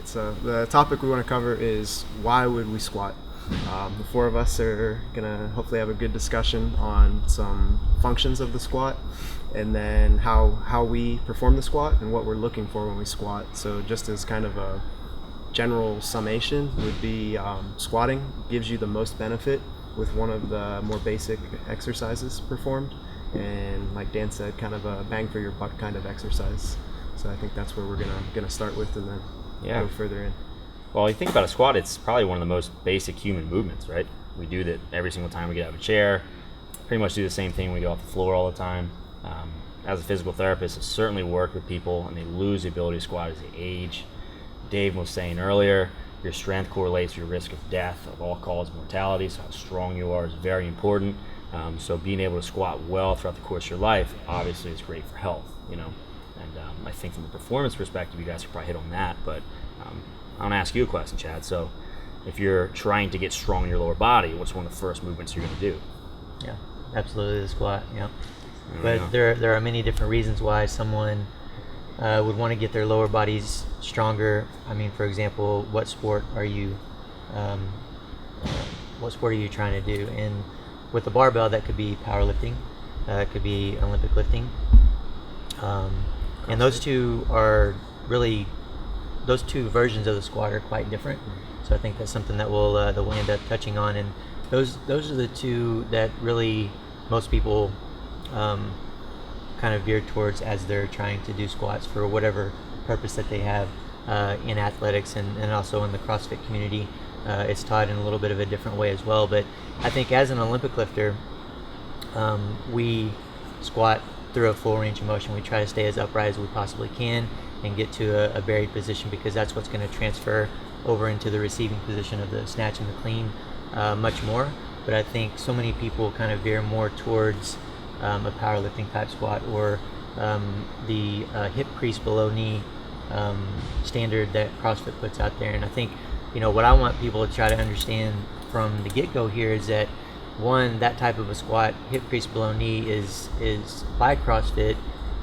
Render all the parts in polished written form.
right, so the topic we want to cover is why would we squat? The four of us are going to hopefully have a good discussion on some functions of the squat, and then how we perform the squat and what we're looking for when we squat. So just as kind of a general summation would be squatting gives you the most benefit with one of the more basic exercises performed, and like Dan said, kind of a bang for your buck kind of exercise. So I think that's where we're gonna start with, and then go further in. Well, you think about a squat, it's probably one of the most basic human movements, right? We do that every single time we get out of a chair. Pretty much do the same thing when we go off the floor all the time. As a physical therapist, I've certainly worked with people and they lose the ability to squat as they age. Dave was saying earlier, your strength correlates with your risk of death of all cause mortality, so how strong you are is very important. So being able to squat well throughout the course of your life obviously is great for health, And I think from a performance perspective, you guys could probably hit on that, but I want to ask you a question, Chad. So if you're trying to get strong in your lower body, what's one of the first movements you're going to do? Yeah, absolutely the squat, But there are many different reasons why someone would want to get their lower bodies stronger. I mean, for example, what sport are you trying to do? And with the barbell, that could be powerlifting, it could be Olympic lifting. And those two versions of the squat are quite different. So I think that's something that we'll end up touching on. And those are the two that really most people kind of veer towards as they're trying to do squats for whatever purpose that they have in athletics and also in the CrossFit community. It's taught in a little bit of a different way as well. But I think as an Olympic lifter, we squat through a full range of motion. We try to stay as upright as we possibly can and get to a buried position, because that's what's going to transfer over into the receiving position of the snatch and the clean much more. But I think so many people kind of veer more towards a powerlifting type squat or the hip crease below knee standard that CrossFit puts out there. And I think what I want people to try to understand from the get-go here is that one, that type of a squat, hip crease below knee, is by CrossFit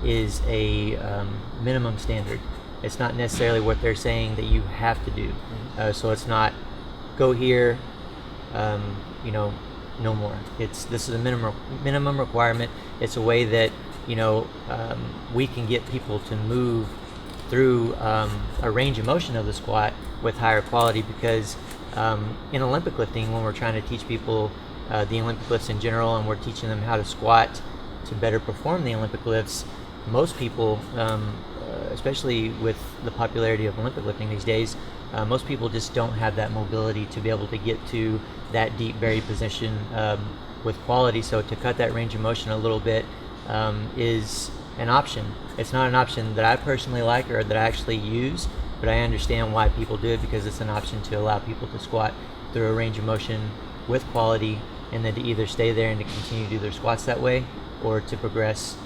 is a minimum standard. It's not necessarily what they're saying that you have to do. So it's not go here, no more. This is a minimum requirement. It's a way that we can get people to move through a range of motion of the squat with higher quality, because in Olympic lifting, when we're trying to teach people the Olympic lifts in general, and we're teaching them how to squat to better perform the Olympic lifts, most people, especially with the popularity of Olympic lifting these days, most people just don't have that mobility to be able to get to that deep buried position with quality. So to cut that range of motion a little bit is an option. It's not an option that I personally like or that I actually use, but I understand why people do it, because it's an option to allow people to squat through a range of motion with quality, and then to either stay there and to continue to do their squats that way, or to progress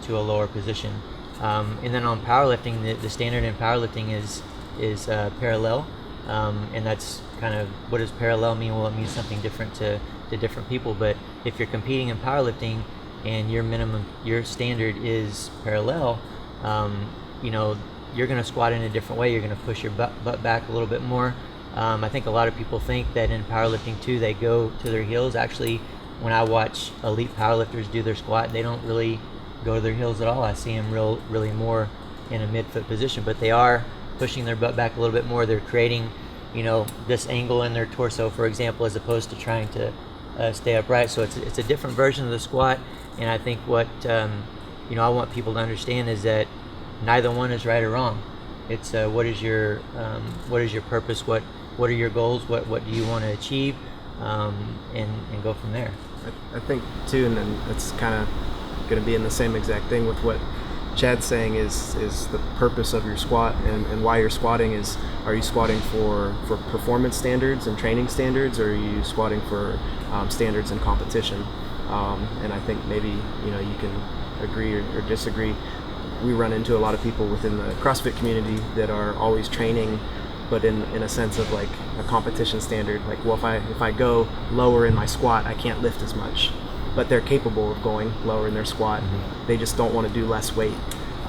to a lower position. And then on powerlifting, the standard in powerlifting is parallel, and that's kind of, what does parallel mean? Well, it means something different to different people. But if you're competing in powerlifting and your standard is parallel, you're going to squat in a different way. You're going to push your butt back a little bit more. I think a lot of people think that in powerlifting too, they go to their heels. Actually, when I watch elite powerlifters do their squat, they don't really go to their heels at all. I see them really more in a midfoot position, but they are pushing their butt back a little bit more. They're creating, this angle in their torso, for example, as opposed to trying to stay upright. So it's a different version of the squat. And I think what I want people to understand is that neither one is right or wrong. It's what is your purpose? What are your goals? What do you want to achieve? And go from there. I think too, and then it's kind of going to be in the same exact thing with what Chad's saying is the purpose of your squat and why you're squatting is, are you squatting for performance standards and training standards, or are you squatting for standards in competition? And I think maybe you can agree or disagree. We run into a lot of people within the CrossFit community that are always training, but in a sense of like a competition standard. Like, well, if I go lower in my squat, I can't lift as much. But they're capable of going lower in their squat. Mm-hmm. They just don't want to do less weight.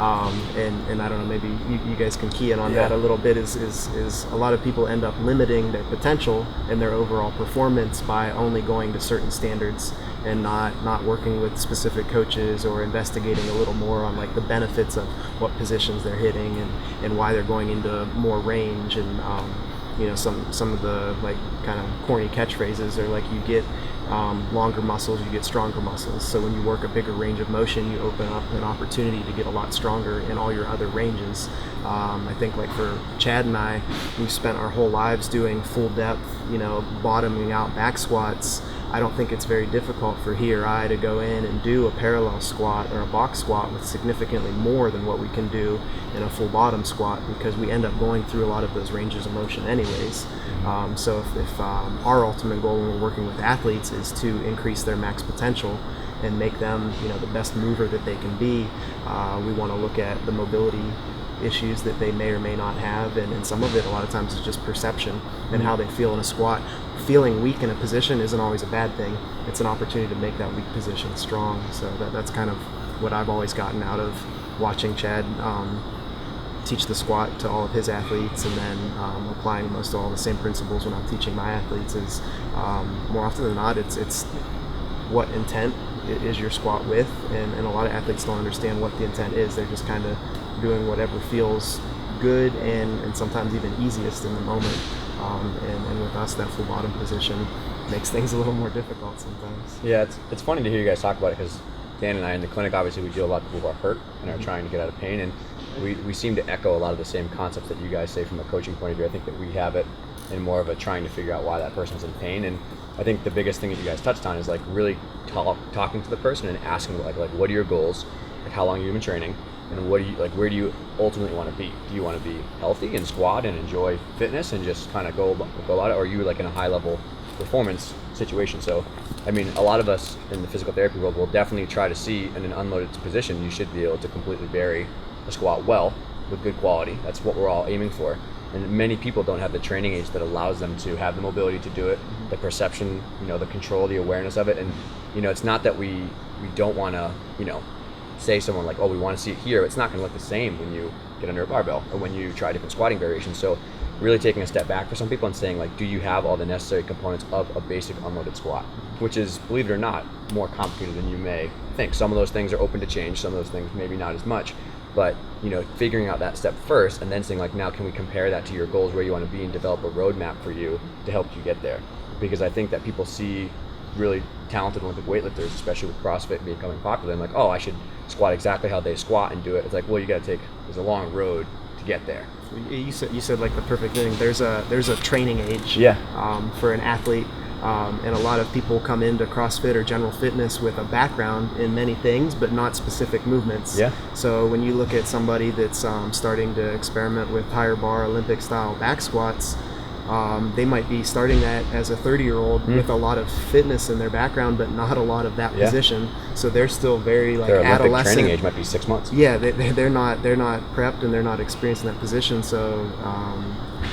And I don't know, maybe you guys can key in on Yeah. that a little bit, is a lot of people end up limiting their potential and their overall performance by only going to certain standards and not working with specific coaches or investigating a little more on like the benefits of what positions they're hitting and why they're going into more range. And some of the like kind of corny catchphrases are like, you get longer muscles, you get stronger muscles. So when you work a bigger range of motion, you open up an opportunity to get a lot stronger in all your other ranges. I think like for Chad and I, we've spent our whole lives doing full depth, bottoming out back squats. I don't think it's very difficult for he or I to go in and do a parallel squat or a box squat with significantly more than what we can do in a full bottom squat, because we end up going through a lot of those ranges of motion anyways. So if our ultimate goal when we're working with athletes is to increase their max potential and make them the best mover that they can be, we want to look at the mobility issues that they may or may not have, and some of it a lot of times is just perception and how they feel in a squat. Feeling weak in a position isn't always a bad thing. It's an opportunity to make that weak position strong. So that's kind of what I've always gotten out of watching Chad teach the squat to all of his athletes, and then applying most of all the same principles when I'm teaching my athletes. Is more often than not, it's what intent is your squat with, and a lot of athletes don't understand what the intent is. They're just kind of doing whatever feels good and sometimes even easiest in the moment. And with us, that full bottom position makes things a little more difficult sometimes. Yeah, it's funny to hear you guys talk about it, because Dan and I in the clinic, obviously we deal with a lot of people who are hurt and are trying to get out of pain, and we seem to echo a lot of the same concepts that you guys say from a coaching point of view. I think that we have it in more of a trying to figure out why that person's in pain. And I think the biggest thing that you guys touched on is like really talking to the person and asking like what are your goals, like how long have you been training, and what do you like, where do you ultimately want to be? Do you want to be healthy and squat and enjoy fitness and just kind of go about it, or are you like in a high level performance situation? So I mean, a lot of us in the physical therapy world will definitely try to see in an unloaded position you should be able to completely vary a squat well with good quality. That's what we're all aiming for. And many people don't have the training age that allows them to have the mobility to do it, the perception, the control, the awareness of it. And it's not that we don't want to say someone like, oh, we want to see it here. It's not going to look the same when you get under a barbell or when you try different squatting variations. So really taking a step back for some people and saying like, do you have all the necessary components of a basic unloaded squat, which is, believe it or not, more complicated than you may think. Some of those things are open to change, some of those things maybe not as much, but figuring out that step first and then saying like, now can we compare that to your goals, where you want to be, and develop a roadmap for you to help you get there. Because I think that people see really talented Olympic weightlifters, especially with CrossFit becoming popular, and like, oh, I should squat exactly how they squat and do it. It's like, well, there's a long road to get there. You said like the perfect thing. There's a training age for an athlete, and a lot of people come into CrossFit or general fitness with a background in many things, but not specific movements. Yeah. So when you look at somebody that's starting to experiment with higher bar Olympic style back squats, they might be starting that as a 30-year-old with a lot of fitness in their background, but not a lot of that position. So they're still very like their adolescent. Olympic training age might be 6 months. Yeah, they're not prepped and they're not experienced in that position. So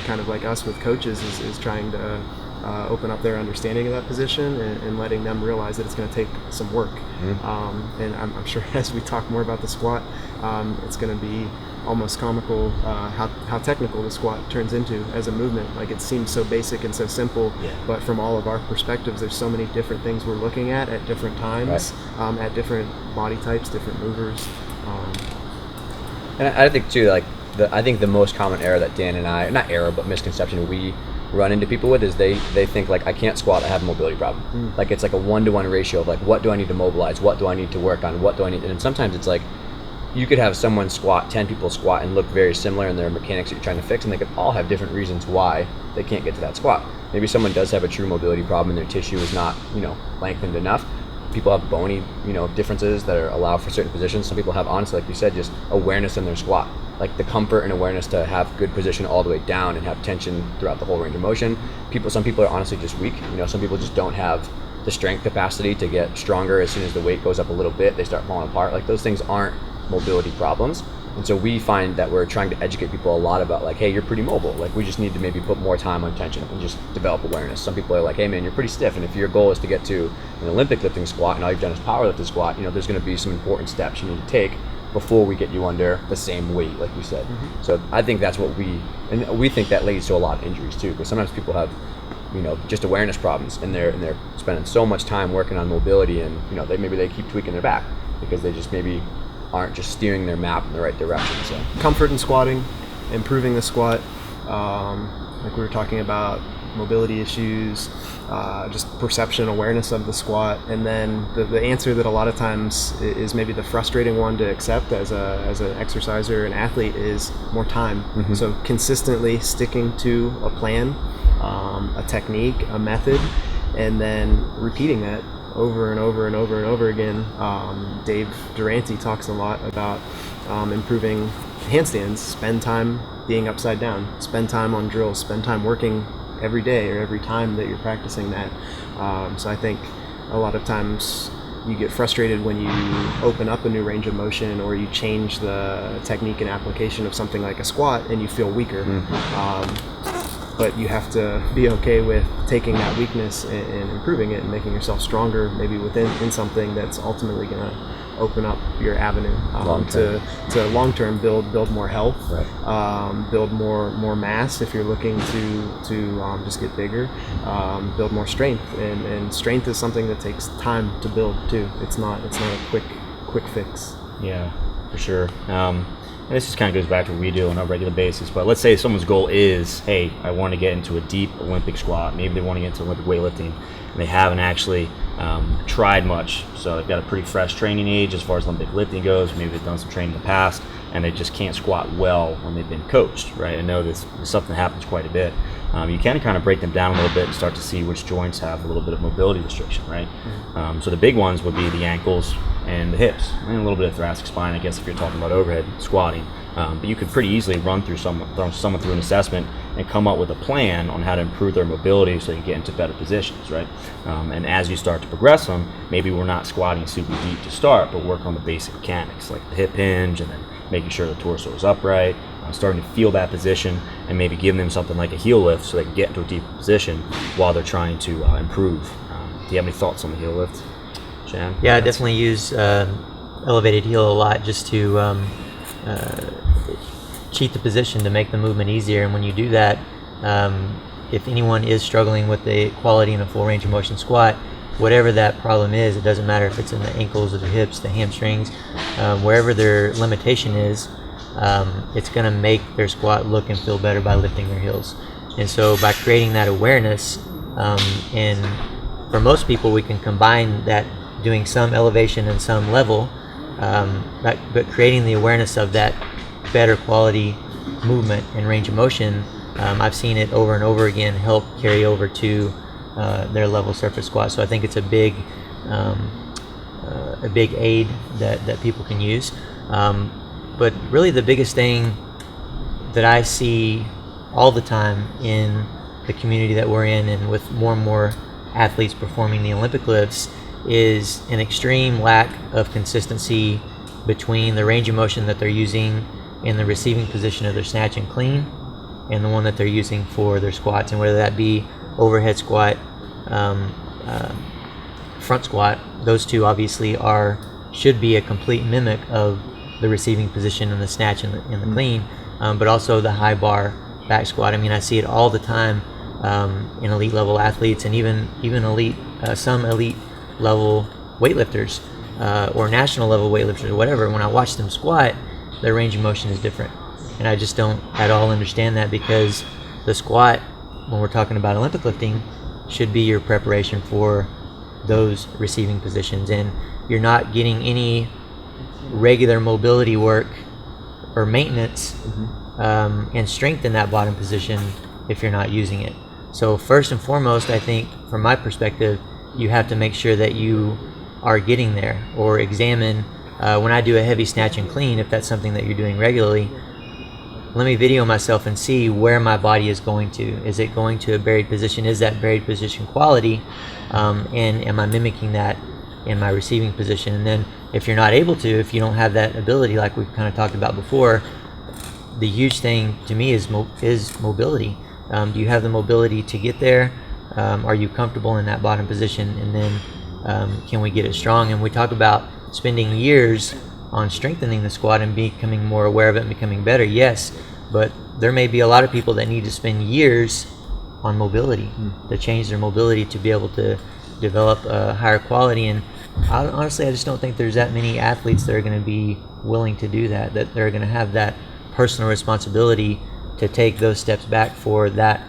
kind of like us with coaches is trying to open up their understanding of that position and letting them realize that it's going to take some work. And I'm sure as we talk more about the squat, it's going to be almost comical how technical the squat turns into as a movement. Like, it seems so basic and so simple, but from all of our perspectives, there's so many different things we're looking at different times, at different body types, different movers. And I think too, like I think the most common error that Dan and I, not error, but misconception we run into people with is they think like, I can't squat, I have a mobility problem. Like, it's like a 1-to-1 ratio of like, what do I need to mobilize, what do I need to work on, what do I need, and sometimes it's like, you could have someone squat, 10 people squat, and look very similar in their mechanics that you're trying to fix, and they could all have different reasons why they can't get to that squat. Maybe someone does have a true mobility problem and their tissue is not, lengthened enough. People have bony, differences that allow for certain positions. Some people have, honestly, like you said, just awareness in their squat. Like the comfort and awareness to have good position all the way down and have tension throughout the whole range of motion. Some people are honestly just weak. Some people just don't have the strength capacity to get stronger. As soon as the weight goes up a little bit, they start falling apart. Like, those things aren't mobility problems. And so we find that we're trying to educate people a lot about like, hey, you're pretty mobile. Like, we just need to maybe put more time on tension and just develop awareness. Some people are like, hey man, you're pretty stiff. And if your goal is to get to an Olympic lifting squat and all you've done is powerlifting squat, there's going to be some important steps you need to take before we get you under the same weight, like you said. So I think that's what we think that leads to a lot of injuries too, because sometimes people have, just awareness problems, and they're spending so much time working on mobility, and maybe they keep tweaking their back because they just maybe aren't just steering their map in the right direction. So Comfort in squatting, improving the squat, like we were talking about, mobility issues, just perception, awareness of the squat, and then the answer that a lot of times is maybe the frustrating one to accept as an exerciser, an athlete, is more time. So consistently sticking to a plan, a technique, a method, and then repeating that over and over and over and over again. Dave Durante talks a lot about improving handstands. Spend time being upside down, spend time on drills, spend time working every day or every time that you're practicing that. So I think a lot of times you get frustrated when you open up a new range of motion, or you change the technique and application of something like a squat, and you feel weaker. But you have to be okay with taking that weakness and improving it and making yourself stronger, maybe in something that's ultimately going to open up your avenue to long-term build more health, build more mass if you're looking to just get bigger, build more strength, and strength is something that takes time to build too. It's not a quick fix. Yeah, for sure. And this just kind of goes back to what we do on a regular basis, but let's say someone's goal is, hey, I want to get into a deep Olympic squat. Maybe they want to get into Olympic weightlifting, and they haven't actually tried much. So they've got a pretty fresh training age as far as Olympic lifting goes. Maybe they've done some training in the past, and they just can't squat well when they've been coached, right? I know this is something that happens quite a bit. You can kind of break them down a little bit and start to see which joints have a little bit of mobility restriction, right? So the big ones would be the ankles and the hips, and a little bit of thoracic spine, I guess, if you're talking about overhead squatting. But you could pretty easily run through someone through an assessment and come up with a plan on how to improve their mobility so they can get into better positions, right? And as you start to progress them, maybe we're not squatting super deep to start, but work on the basic mechanics like the hip hinge, and then making sure the torso is upright, starting to feel that position, and maybe giving them something like a heel lift so they can get into a deeper position while they're trying to improve. Do you have any thoughts on the heel lift, Shan? Yeah, I definitely use elevated heel a lot just to cheat the position to make the movement easier. And when you do that, if anyone is struggling with the quality in a full range of motion squat, whatever that problem is, it doesn't matter if it's in the ankles or the hips, the hamstrings, wherever their limitation is, it's going to make their squat look and feel better by lifting their heels. And so by creating that awareness, and for most people we can combine that doing some elevation and some level, but creating the awareness of that better quality movement and range of motion, I've seen it over and over again help carry over to their level surface squat. So I think it's a big aid that people can use. But really the biggest thing that I see all the time in the community that we're in, and with more and more athletes performing the Olympic lifts, is an extreme lack of consistency between the range of motion that they're using in the receiving position of their snatch and clean and the one that they're using for their squats. And whether that be overhead squat, front squat, those two obviously should be a complete mimic of the receiving position in the snatch and the clean, but also the high bar back squat. I mean, I see it all the time in elite level athletes, and even some elite level weightlifters or national level weightlifters or whatever. When I watch them squat, their range of motion is different, and I just don't at all understand that, because the squat, when we're talking about Olympic lifting, should be your preparation for those receiving positions, and you're not getting any regular mobility work or maintenance and strength in that bottom position if you're not using it. So first and foremost, I think from my perspective, you have to make sure that you are getting there, or examine when I do a heavy snatch and clean, if that's something that you're doing regularly, let me video myself and see where my body is going to. Is it going to a buried position? Is that buried position quality? And am I mimicking that in my receiving position? And then if you're not able to, if you don't have that ability, like we've kind of talked about before, the huge thing to me is mobility. Do you have the mobility to get there? Are you comfortable in that bottom position? And then can we get it strong? And we talk about spending years on strengthening the squat and becoming more aware of it and becoming better, yes, but there may be a lot of people that need to spend years on mobility to change their mobility to be able to develop a higher quality. And honestly, I just don't think there's that many athletes that are going to be willing to do that they're going to have that personal responsibility to take those steps back for that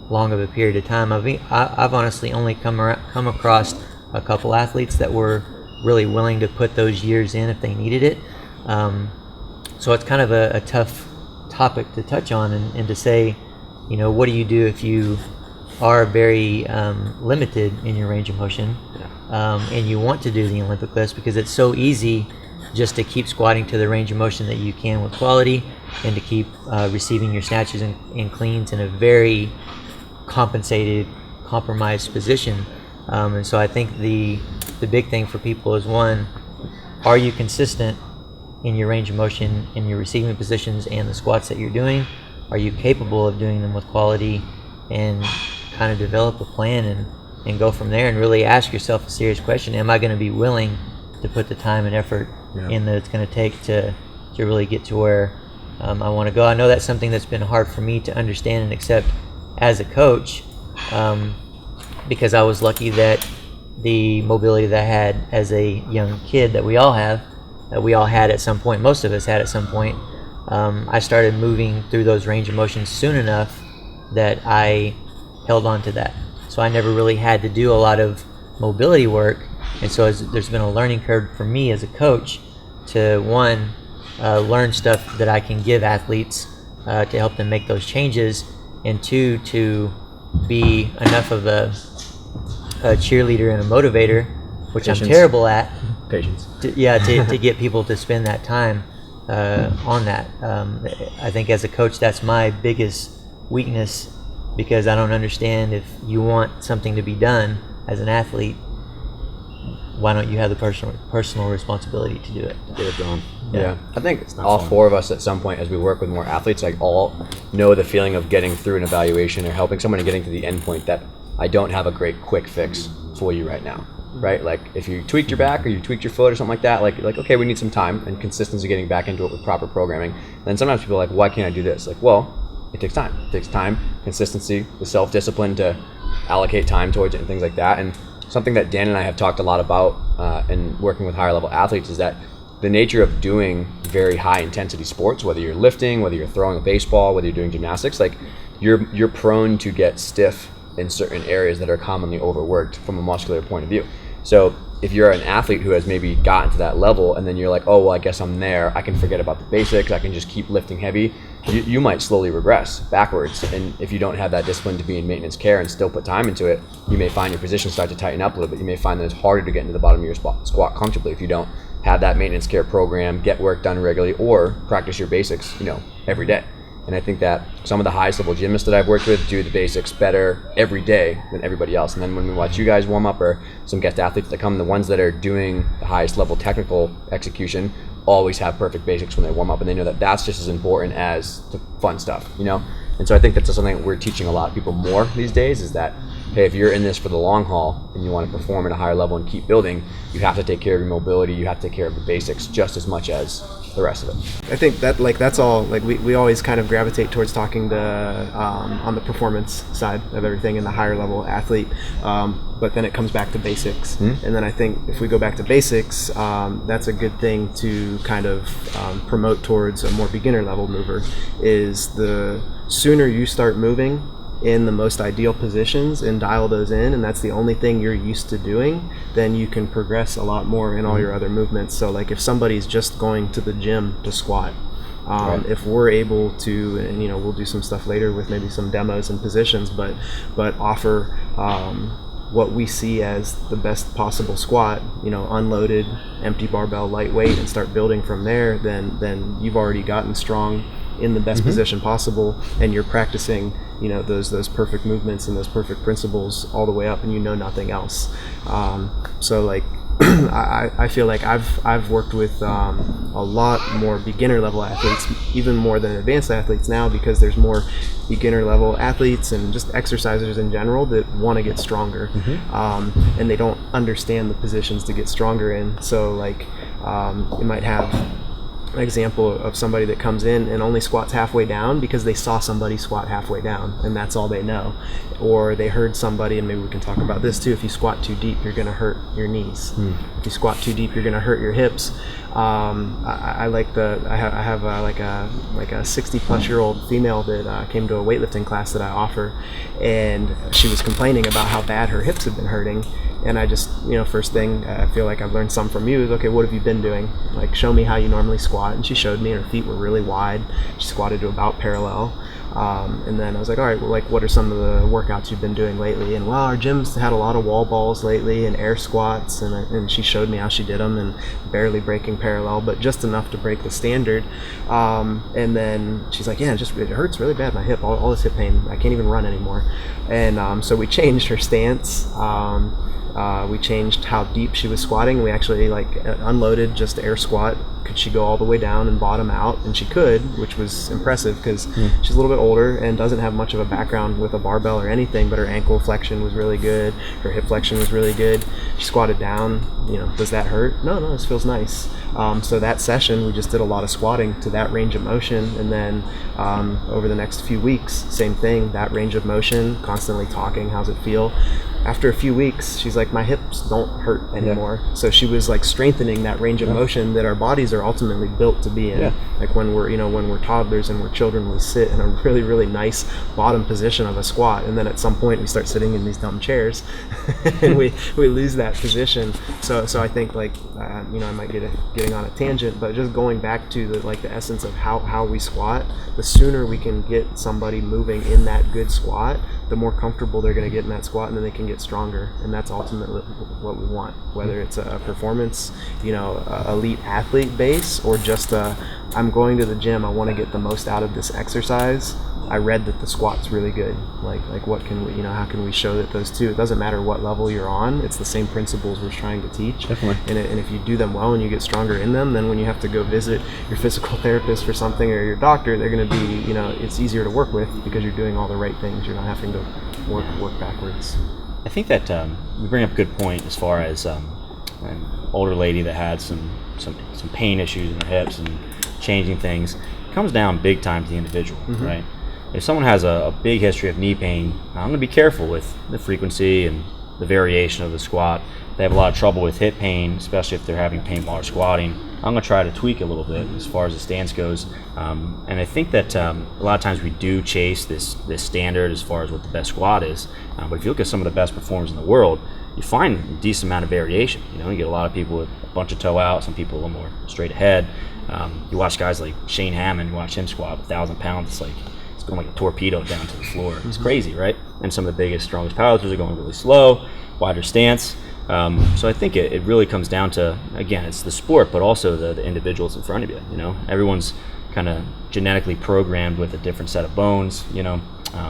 long of a period of time. I've honestly only come across a couple athletes that were really willing to put those years in if they needed it. So it's kind of a tough topic to touch on and to say, what do you do if you are very limited in your range of motion, and you want to do the Olympic lifts, because it's so easy just to keep squatting to the range of motion that you can with quality, and to keep receiving your snatches and cleans in a very compromised position. And so I think the big thing for people is, one, are you consistent in your range of motion, in your receiving positions and the squats that you're doing? Are you capable of doing them with quality? And kind of develop a plan and go from there, and really ask yourself a serious question: am I going to be willing to put the time and effort in that it's going to take to really get to where I want to go? I know that's something that's been hard for me to understand and accept as a coach, because I was lucky that the mobility that I had as a young kid, that we all had at some point, most of us had at some point, I started moving through those range of motions soon enough that I held on to that. So I never really had to do a lot of mobility work. And so there's been a learning curve for me as a coach to, one, learn stuff that I can give athletes to help them make those changes, and two, to be enough of a cheerleader and a motivator, which Patience. I'm terrible at. Patience. To get people to spend that time on that. I think as a coach, that's my biggest weakness, because I don't understand, if you want something to be done as an athlete, why don't you have the personal responsibility to do it? Get it done. Yeah. I think not all fun. four of us at some point, as we work with more athletes, like, all know the feeling of getting through an evaluation or helping someone and getting to the end point, that I don't have a great quick fix for you right now, right? Like, if you tweaked your back or you tweaked your foot or something like that, like okay, we need some time and consistency getting back into it with proper programming. And then sometimes people are like, why can't I do this? Like, well, it takes time. It takes time, consistency, the self-discipline to allocate time towards it and things like that. And something that Dan and I have talked a lot about in working with higher level athletes is that the nature of doing very high intensity sports, whether you're lifting, whether you're throwing a baseball, whether you're doing gymnastics, like, you're prone to get stiff in certain areas that are commonly overworked from a muscular point of view. So if you're an athlete who has maybe gotten to that level, and then you're like, oh, well, I guess I'm there, I can forget about the basics, I can just keep lifting heavy, you might slowly regress backwards. And if you don't have that discipline to be in maintenance care and still put time into it, you may find your position start to tighten up a little bit. You may find that it's harder to get into the bottom of your squat comfortably if you don't have that maintenance care program, get work done regularly, or practice your basics, every day. And I think that some of the highest level gymnasts that I've worked with do the basics better every day than everybody else. And then when we watch you guys warm up, or some guest athletes that come, the ones that are doing the highest level technical execution always have perfect basics when they warm up, and they know that that's just as important as the fun stuff, And so I think that's just something that we're teaching a lot of people more these days, is that, hey, if you're in this for the long haul and you want to perform at a higher level and keep building, you have to take care of your mobility, you have to take care of the basics just as much as the rest of it. I think that that's all, we always kind of gravitate towards talking to on the performance side of everything in the higher level athlete, but then it comes back to basics. And then I think if we go back to basics, that's a good thing to kind of promote towards a more beginner level mover. Is the sooner you start moving in the most ideal positions and dial those in, and that's the only thing you're used to doing, then you can progress a lot more in all your other movements. So like, if somebody's just going to the gym to squat, Right. If we're able to, and we'll do some stuff later with maybe some demos and positions, but offer what we see as the best possible squat, unloaded, empty barbell, lightweight, and start building from there, then you've already gotten strong in the best position possible, and you're practicing those perfect movements and those perfect principles all the way up, and nothing else. So like, I feel like I've worked with a lot more beginner level athletes, even more than advanced athletes now, because there's more beginner level athletes and just exercisers in general that want to get stronger, and they don't understand the positions to get stronger in. So like, You might have an example of somebody that comes in and only squats halfway down because they saw somebody squat halfway down and that's all they know, or they heard somebody, and maybe we can talk about this too, if you squat too deep you're going to hurt your knees. If you squat too deep you're going to hurt your hips. I have like a 60 plus year old female that came to a weightlifting class that I offer, and she was complaining about how bad her hips had been hurting. And I just, first thing, I feel like I've learned some from you is, okay, what have you been doing? Like, show me how you normally squat. And she showed me, and her feet were really wide. She squatted to about parallel. And then I was like, all right, well, like, what are some of the workouts you've been doing lately? And, well, our gym's had a lot of wall balls lately and air squats. And she showed me how she did them, and barely breaking parallel, but just enough to break the standard. And then she's like, yeah, it hurts really bad, my hip, all this hip pain. I can't even run anymore. And so we changed her stance. We changed how deep she was squatting. We actually unloaded just air squat. Could she go all the way down and bottom out? And she could, which was impressive because she's a little bit older and doesn't have much of a background with a barbell or anything, but her ankle flexion was really good. Her hip flexion was really good. She squatted down. Does that hurt? No, this feels nice. So that session, we just did a lot of squatting to that range of motion. And then over the next few weeks, same thing, that range of motion, constantly talking, how's it feel? After a few weeks, she's like, my hips don't hurt anymore. Yeah. So she was like strengthening that range of motion that our bodies are ultimately built to be in. Yeah. Like when we're toddlers and we're children, we sit in a really, really nice bottom position of a squat. And then at some point we start sitting in these dumb chairs and we lose that position. So I think I might getting on a tangent, but just going back to the essence of how we squat, the sooner we can get somebody moving in that good squat, the more comfortable they're going to get in that squat, and then they can get stronger. And that's ultimately what we want, whether it's a performance, elite athlete base, or just I'm going to the gym, I want to get the most out of this exercise. I read that the squat's really good. Like what can we, how can we show that those two? It doesn't matter what level you're on. It's the same principles we're trying to teach. Definitely. And if you do them well and you get stronger in them, then when you have to go visit your physical therapist for something or your doctor, they're going to be, it's easier to work with because you're doing all the right things. You're not having to work backwards. I think that you bring up a good point as far as an older lady that had some pain issues in her hips and changing things. It comes down big time to the individual, right? If someone has a big history of knee pain, I'm going to be careful with the frequency and the variation of the squat. If they have a lot of trouble with hip pain, especially if they're having pain while they're squatting, I'm going to try to tweak a little bit as far as the stance goes. And I think that a lot of times we do chase this standard as far as what the best squat is. But if you look at some of the best performers in the world, you find a decent amount of variation. You get a lot of people with a bunch of toe out, some people a little more straight ahead. You watch guys like Shane Hammond, you watch him squat 1,000 pounds, it's like it's going like a torpedo down to the floor. It's crazy, right? And some of the biggest, strongest powerlifters are going really slow, wider stance. So I think it really comes down to, again, it's the sport, but also the individuals in front of you. Everyone's kind of genetically programmed with a different set of bones,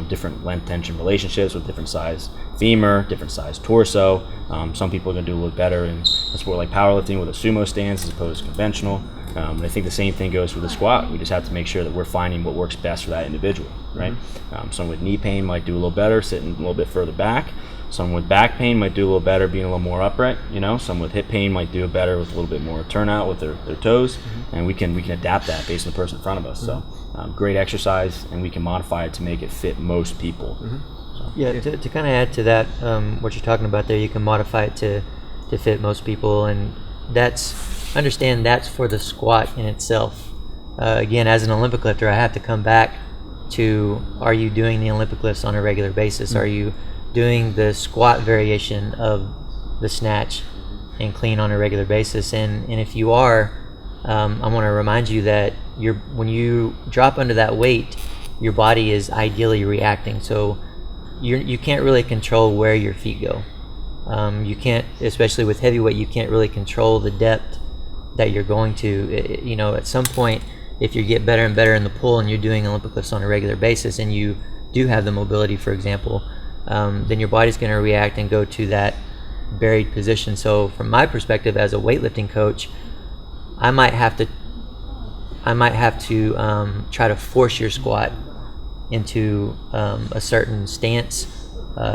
different length tension relationships with different size femur, different size torso. Some people are going to do a little better in a sport like powerlifting with a sumo stance as opposed to conventional. And I think the same thing goes for the squat. We just have to make sure that we're finding what works best for that individual, right? Someone with knee pain might do a little better sitting a little bit further back. Someone with back pain might do a little better being a little more upright. Someone with hip pain might do better with a little bit more turnout with their toes, and we can adapt that based on the person in front of us. So great exercise, and we can modify it to make it fit most people. So. Yeah, to kind of add to that, what you're talking about there, you can modify it to fit most people, and understand that's for the squat in itself. Again, as an Olympic lifter, I have to come back to, are you doing the Olympic lifts on a regular basis? Are you doing the squat variation of the snatch and clean on a regular basis? And if you are, I want to remind you that when you drop under that weight, your body is ideally reacting. So you can't really control where your feet go. You can't, especially with heavyweight, you can't really control the depth that you're going to. At some point, if you get better and better in the pull and you're doing Olympic lifts on a regular basis and you do have the mobility, for example, then your body's going to react and go to that buried position. So from my perspective as a weightlifting coach, I might have to try to force your squat into a certain stance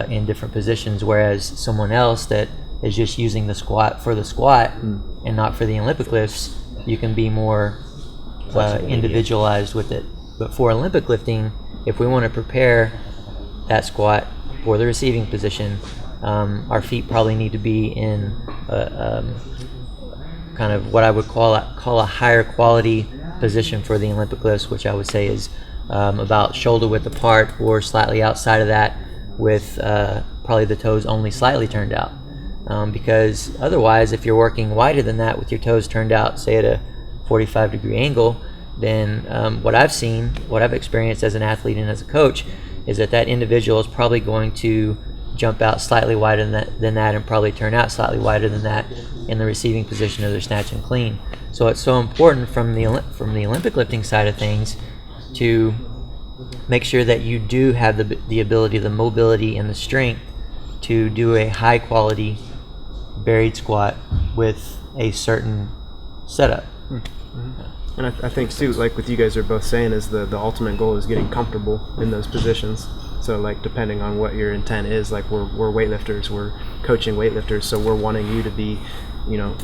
in different positions, whereas someone else that is just using the squat for the squat and not for the Olympic lifts, you can be more individualized with it. But for Olympic lifting, if we want to prepare that squat for the receiving position, our feet probably need to be in kind of what I would call a higher quality position for the Olympic lifts, which I would say is about shoulder width apart or slightly outside of that, with probably the toes only slightly turned out. Because otherwise, if you're working wider than that with your toes turned out, say at a 45-degree angle, then what I've experienced as an athlete and as a coach is that individual is probably going to jump out slightly wider than that and probably turn out slightly wider than that in the receiving position of their snatch and clean. So it's so important from the Olympic lifting side of things to make sure that you do have the ability, the mobility, and the strength to do a high quality buried squat with a certain setup. And I think too, like what you guys are both saying, is the ultimate goal is getting comfortable in those positions. So like depending on what your intent is, like we're weightlifters, we're coaching weightlifters, so we're wanting you to be,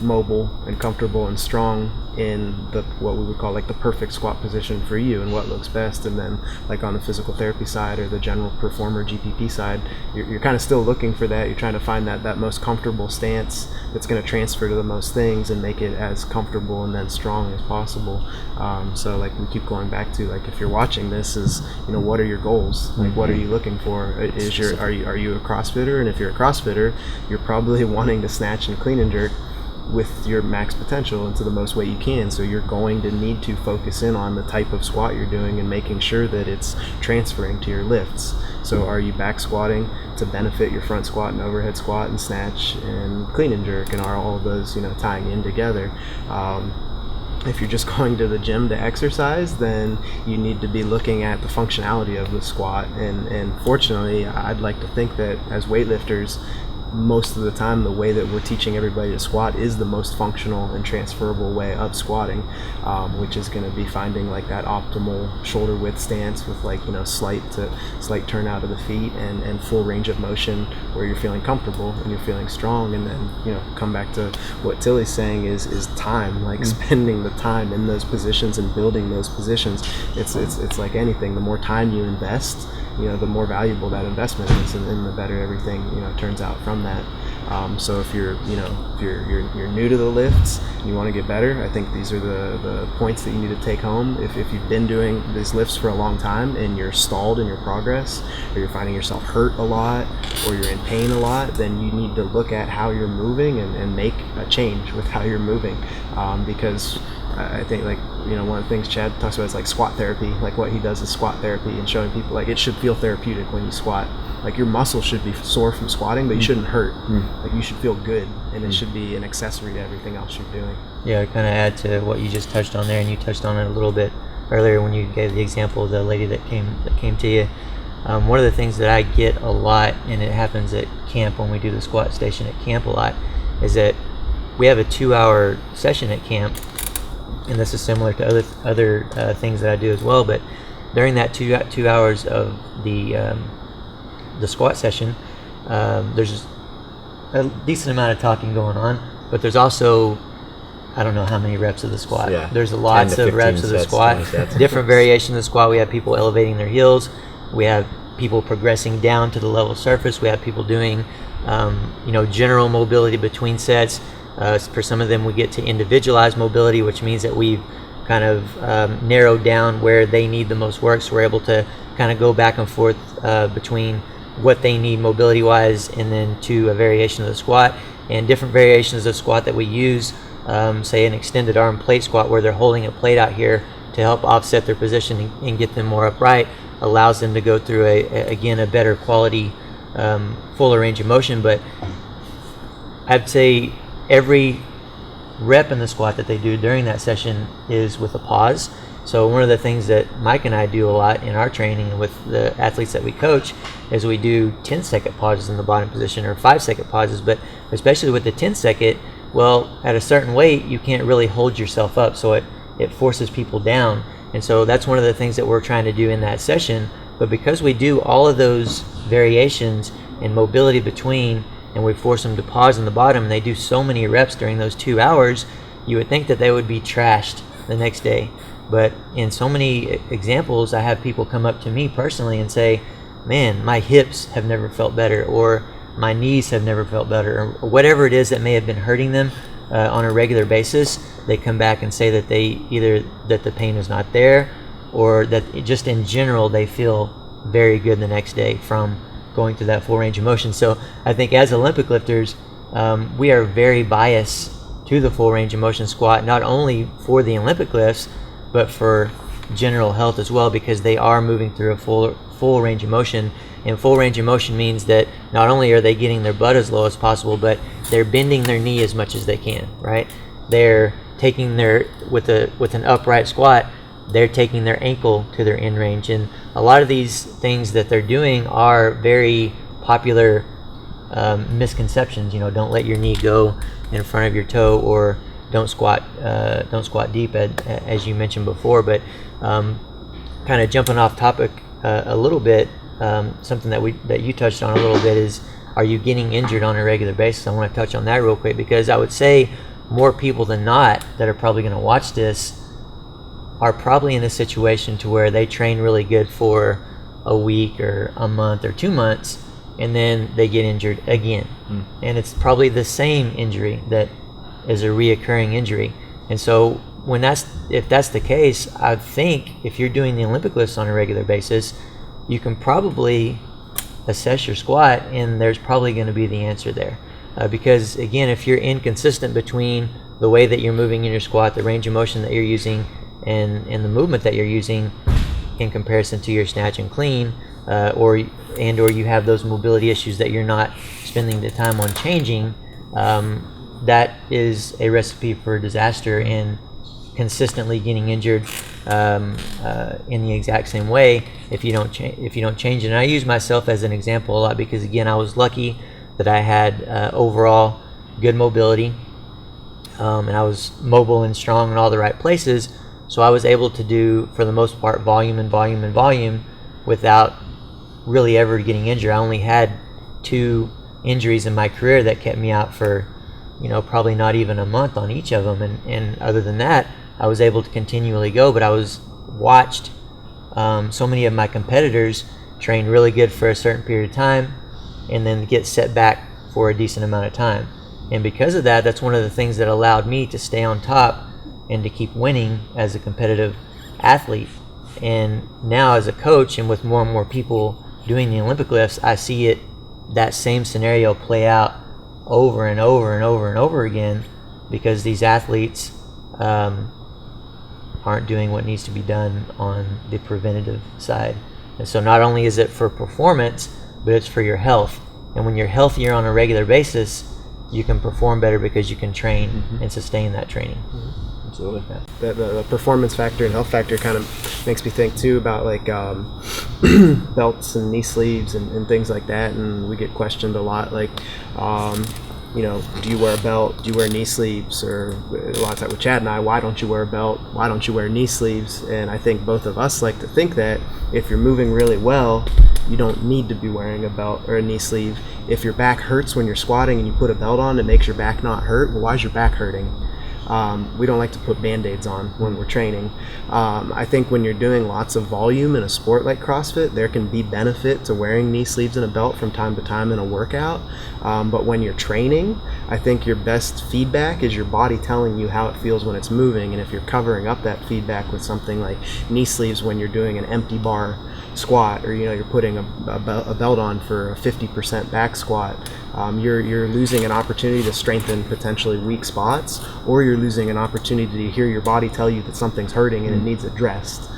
mobile and comfortable and strong in what we would call like the perfect squat position for you and what looks best. And then like on the physical therapy side or the general performer GPP side, you're kind of still looking for that. You're trying to find that most comfortable stance that's going to transfer to the most things and make it as comfortable and then strong as possible. So like we keep going back to, like, if you're watching this, is what are your goals? Like what are you looking for? Are you a CrossFitter? And if you're a CrossFitter, you're probably wanting to snatch and clean and jerk with your max potential into the most weight you can. So you're going to need to focus in on the type of squat you're doing and making sure that it's transferring to your lifts. So are you back squatting to benefit your front squat and overhead squat and snatch and clean and jerk, and are all of those tying in together? If you're just going to the gym to exercise, then you need to be looking at the functionality of the squat. And fortunately, I'd like to think that as weightlifters, most of the time the way that we're teaching everybody to squat is the most functional and transferable way of squatting, which is going to be finding like that optimal shoulder width stance with like slight turn out of the feet and full range of motion where you're feeling comfortable and you're feeling strong. And then come back to what Tilley's saying is time, like spending the time in those positions and building those positions. It's like anything, the more time you invest, the more valuable that investment is, and the better everything turns out from that. So if you're new to the lifts and you want to get better, I think these are the points that you need to take home. If you've been doing these lifts for a long time and you're stalled in your progress, or you're finding yourself hurt a lot, or you're in pain a lot, then you need to look at how you're moving and make a change with how you're moving, because I think one of the things Chad talks about is like squat therapy. Like what he does is squat therapy and showing people like it should feel therapeutic when you squat. Like your muscles should be sore from squatting, but you shouldn't hurt. Like you should feel good, and it should be an accessory to everything else you're doing. Yeah, I kind of add to what you just touched on there, and you touched on it a little bit earlier when you gave the example of the lady that came to you. One of the things that I get a lot, and it happens at camp when we do the squat station at camp a lot, is that we have a 2-hour session at camp. And this is similar to other things that I do as well. But during that two hours of the squat session, there's a decent amount of talking going on. But there's also, I don't know how many reps of the squat. Yeah. There's lots of reps of the squat. Different variations of the squat. We have people elevating their heels. We have people progressing down to the level surface. We have people doing, general mobility between sets. For some of them, we get to individualized mobility, which means that we've kind of narrowed down where they need the most work. So we're able to kind of go back and forth between what they need mobility-wise and then to a variation of the squat. And different variations of the squat that we use, say an extended arm plate squat where they're holding a plate out here to help offset their position and get them more upright, allows them to go through a better quality, fuller range of motion. But I'd say every rep in the squat that they do during that session is with a pause. So one of the things that Mike and I do a lot in our training and with the athletes that we coach is we do 10-second pauses in the bottom position or 5-second pauses. But especially with the 10-second, well, at a certain weight, you can't really hold yourself up. So it forces people down. And so that's one of the things that we're trying to do in that session. But because we do all of those variations and mobility between, and we force them to pause in the bottom, and they do so many reps during those 2 hours, you would think that they would be trashed the next day. But in so many examples, I have people come up to me personally and say, man, my hips have never felt better, or my knees have never felt better, or whatever it is that may have been hurting them on a regular basis. They come back and say that they either that the pain is not there, or that just in general they feel very good the next day from going through that full range of motion. So I think as Olympic lifters, we are very biased to the full range of motion squat, not only for the Olympic lifts, but for general health as well, because they are moving through a full range of motion. And full range of motion means that not only are they getting their butt as low as possible, but they're bending their knee as much as they can, right? They're taking their, with an upright squat, they're taking their ankle to their end range. And a lot of these things that they're doing are very popular misconceptions. Don't let your knee go in front of your toe, or don't squat deep, as you mentioned before. But kind of jumping off topic a little bit, something that you touched on a little bit is, are you getting injured on a regular basis? I want to touch on that real quick, because I would say more people than not that are probably going to watch this are probably in a situation to where they train really good for a week or a month or 2 months, and then they get injured again. And it's probably the same injury that is a reoccurring injury. And so if that's the case, I think if you're doing the Olympic lifts on a regular basis, you can probably assess your squat, and there's probably going to be the answer there. Because again, if you're inconsistent between the way that you're moving in your squat, the range of motion that you're using, and the movement that you're using in comparison to your snatch and clean, or you have those mobility issues that you're not spending the time on changing, that is a recipe for disaster and consistently getting injured in the exact same way if you don't change it. And I use myself as an example a lot, because again, I was lucky that I had overall good mobility, and I was mobile and strong in all the right places. So I was able to do, for the most part, volume without really ever getting injured. I only had 2 injuries in my career that kept me out for, probably not even a month on each of them. And other than that, I was able to continually go. But I was watched so many of my competitors train really good for a certain period of time and then get set back for a decent amount of time. And because of that, that's one of the things that allowed me to stay on top and to keep winning as a competitive athlete. And now as a coach, and with more and more people doing the Olympic lifts, I see that same scenario play out over and over and over and over again, because these athletes aren't doing what needs to be done on the preventative side. And so not only is it for performance, but it's for your health. And when you're healthier on a regular basis, you can perform better because you can train and sustain that training. Absolutely. The performance factor and health factor kind of makes me think too about like belts and knee sleeves and things like that. And we get questioned a lot, like, do you wear a belt? Do you wear knee sleeves? Or a lot of time with Chad and I, why don't you wear a belt? Why don't you wear knee sleeves? And I think both of us like to think that if you're moving really well, you don't need to be wearing a belt or a knee sleeve. If your back hurts when you're squatting and you put a belt on, it makes your back not hurt. Well, why is your back hurting? We don't like to put band-aids on when we're training. I think when you're doing lots of volume in a sport like CrossFit, there can be benefit to wearing knee sleeves and a belt from time to time in a workout. But when you're training, I think your best feedback is your body telling you how it feels when it's moving. And if you're covering up that feedback with something like knee sleeves when you're doing an empty bar squat, or you're putting a belt on for a 50% back squat, you're losing an opportunity to strengthen potentially weak spots, or you're losing an opportunity to hear your body tell you that something's hurting and it needs addressed.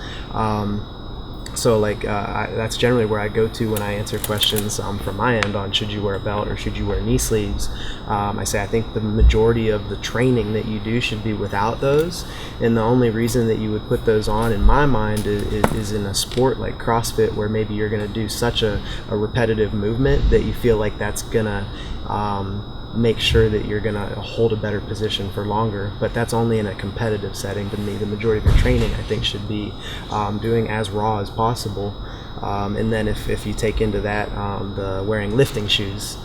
So that's generally where I go to when I answer questions from my end on should you wear a belt or should you wear knee sleeves. I say I think the majority of the training that you do should be without those, and the only reason that you would put those on in my mind is in a sport like CrossFit, where maybe you're going to do such a repetitive movement that you feel like that's going to make sure that you're going to hold a better position for longer. But that's only in a competitive setting. To me, the majority of your training, I think, should be doing as raw as possible. And then if you take into that the wearing lifting shoes,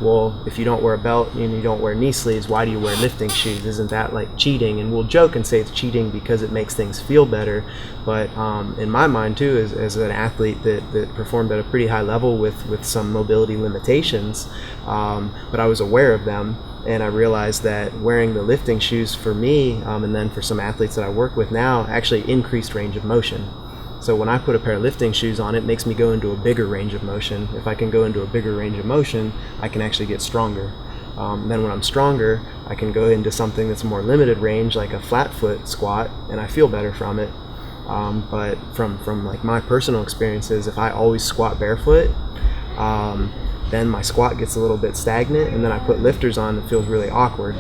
well, if you don't wear a belt and you don't wear knee sleeves, why do you wear lifting shoes? Isn't that like cheating? And we'll joke and say it's cheating because it makes things feel better. But in my mind too, as an athlete that performed at a pretty high level with some mobility limitations, but I was aware of them, and I realized that wearing the lifting shoes for me, and then for some athletes that I work with now, actually increased range of motion. So when I put a pair of lifting shoes on, it makes me go into a bigger range of motion. If I can go into a bigger range of motion, I can actually get stronger. Then when I'm stronger, I can go into something that's more limited range, like a flat foot squat, and I feel better from it. But from like my personal experiences, if I always squat barefoot, then my squat gets a little bit stagnant, and then I put lifters on, it feels really awkward.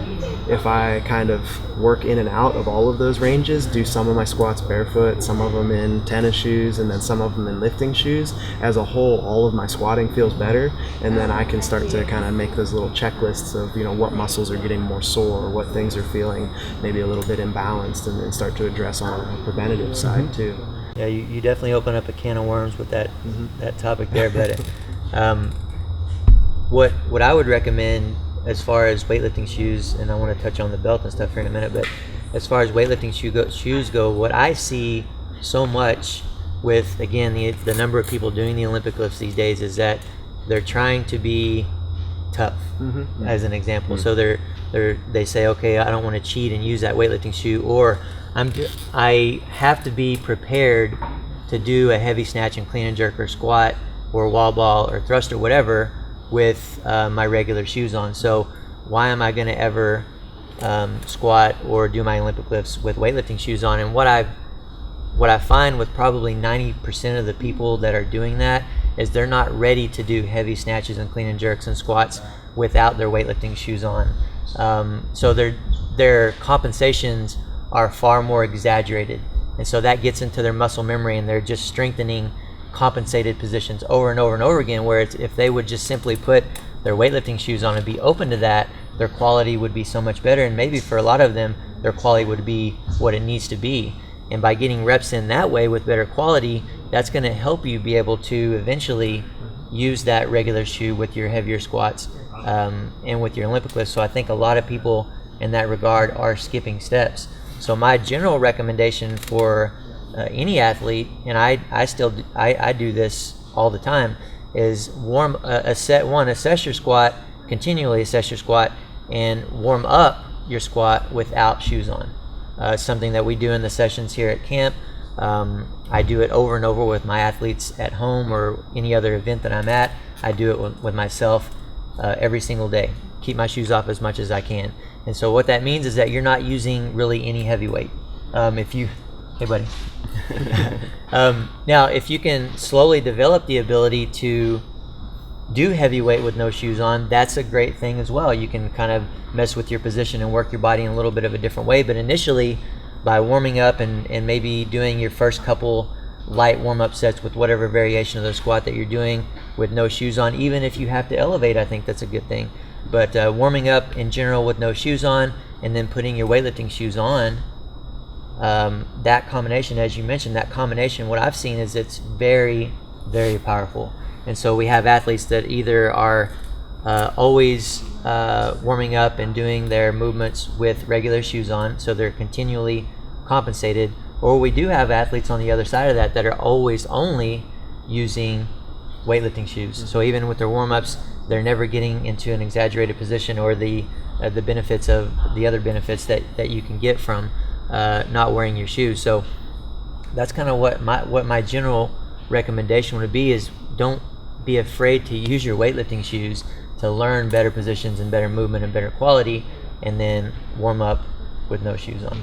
If I kind of work in and out of all of those ranges, do some of my squats barefoot, some of them in tennis shoes, and then some of them in lifting shoes, as a whole, all of my squatting feels better, and then I can start to kind of make those little checklists of, what muscles are getting more sore, or what things are feeling maybe a little bit imbalanced, and then start to address on a preventative side too. Yeah, you definitely open up a can of worms with that topic there, but what I would recommend as far as weightlifting shoes, and I want to touch on the belt and stuff here in a minute, but as far as weightlifting shoes go, what I see so much with, again, the number of people doing the Olympic lifts these days is that they're trying to be tough, as an example. So they say, okay, I don't want to cheat and use that weightlifting shoe, or I have to be prepared to do a heavy snatch and clean and jerk or squat or wall ball or thrust or whatever with my regular shoes on. So why am I going to ever squat or do my Olympic lifts with weightlifting shoes on? And what I find with probably 90% of the people that are doing that is they're not ready to do heavy snatches and clean and jerks and squats without their weightlifting shoes on. So their compensations are far more exaggerated, and so that gets into their muscle memory, and they're just strengthening compensated positions over and over and over again, where if they would just simply put their weightlifting shoes on and be open to that, their quality would be so much better, and maybe for a lot of them their quality would be what it needs to be. And by getting reps in that way with better quality, that's going to help you be able to eventually use that regular shoe with your heavier squats and with your Olympic lifts. So I think a lot of people in that regard are skipping steps. So my general recommendation for any athlete, and I do this all the time, is assess your squat, continually assess your squat, and warm up your squat without shoes on. Something that we do in the sessions here at camp. I do it over and over with my athletes at home or any other event that I'm at. I do it with myself every single day. Keep my shoes off as much as I can. And so what that means is that you're not using really any heavy weight. Hey buddy. Now, if you can slowly develop the ability to do heavy weight with no shoes on, that's a great thing as well. You can kind of mess with your position and work your body in a little bit of a different way. But initially, by warming up and maybe doing your first couple light warm-up sets with whatever variation of the squat that you're doing with no shoes on, even if you have to elevate, I think that's a good thing. But warming up in general with no shoes on, and then putting your weightlifting shoes on, that combination, as you mentioned, what I've seen is it's very, very powerful. And so we have athletes that either are always warming up and doing their movements with regular shoes on, so they're continually compensated, or we do have athletes on the other side of that are always only using weightlifting shoes. So even with their warm-ups, they're never getting into an exaggerated position, or the benefits of the other benefits that you can get from not wearing your shoes. So that's kind of what my general recommendation would be, is don't be afraid to use your weightlifting shoes to learn better positions and better movement and better quality, and then warm up with no shoes on.